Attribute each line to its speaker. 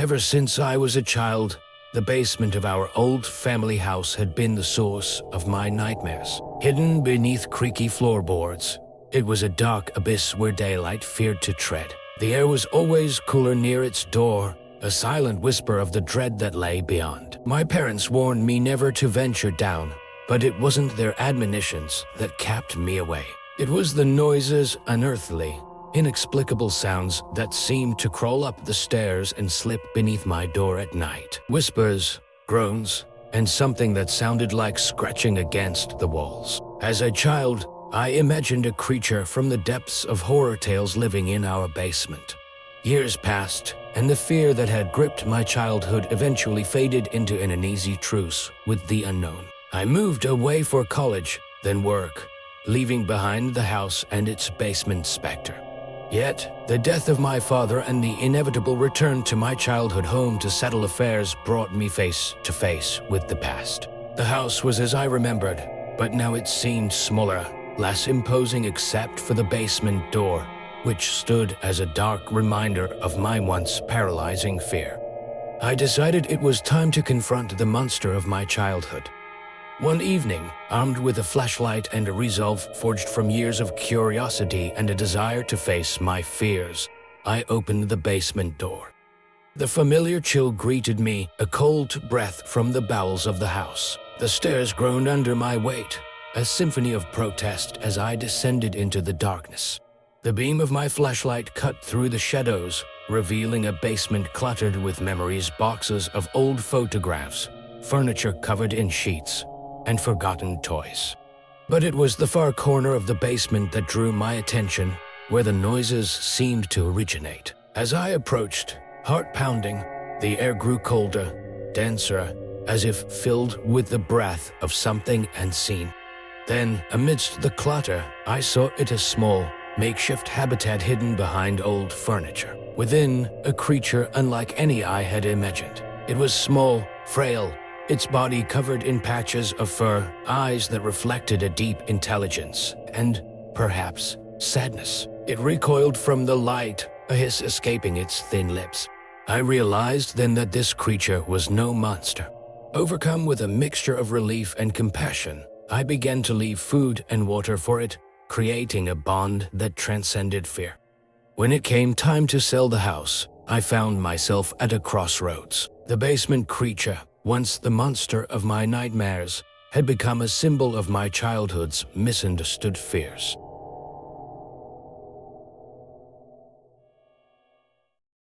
Speaker 1: Ever since I was a child, the basement of our old family house had been the source of my nightmares. Hidden beneath creaky floorboards, it was a dark abyss where daylight feared to tread. The air was always cooler near its door, a silent whisper of the dread that lay beyond. My parents warned me never to venture down, but it wasn't their admonitions that kept me away. It was the noises, unearthly, inexplicable sounds that seemed to crawl up the stairs and slip beneath my door at night. Whispers, groans, and something that sounded like scratching against the walls. As a child, I imagined a creature from the depths of horror tales living in our basement. Years passed, and the fear that had gripped my childhood eventually faded into an uneasy truce with the unknown. I moved away for college, then work, leaving behind the house and its basement specter. Yet, the death of my father and the inevitable return to my childhood home to settle affairs brought me face to face with the past. The house was as I remembered, but now it seemed smaller, less imposing except for the basement door, which stood as a dark reminder of my once paralyzing fear. I decided it was time to confront the monster of my childhood. One evening, armed with a flashlight and a resolve forged from years of curiosity and a desire to face my fears, I opened the basement door. The familiar chill greeted me, a cold breath from the bowels of the house. The stairs groaned under my weight, a symphony of protest as I descended into the darkness. The beam of my flashlight cut through the shadows, revealing a basement cluttered with memories, boxes of old photographs, furniture covered in sheets, and forgotten toys. But it was the far corner of the basement that drew my attention, where the noises seemed to originate. As I approached, heart pounding, the air grew colder, denser, as if filled with the breath of something unseen. Then, amidst the clutter, I saw it a small, makeshift habitat hidden behind old furniture. Within, a creature unlike any I had imagined. It was small, frail, its body covered in patches of fur, eyes that reflected a deep intelligence, and, perhaps, sadness. It recoiled from the light, a hiss escaping its thin lips. I realized then that this creature was no monster. Overcome with a mixture of relief and compassion, I began to leave food and water for it, creating a bond that transcended fear. When it came time to sell the house, I found myself at a crossroads. The basement creature, once the monster of my nightmares, had become a symbol of my childhood's misunderstood fears.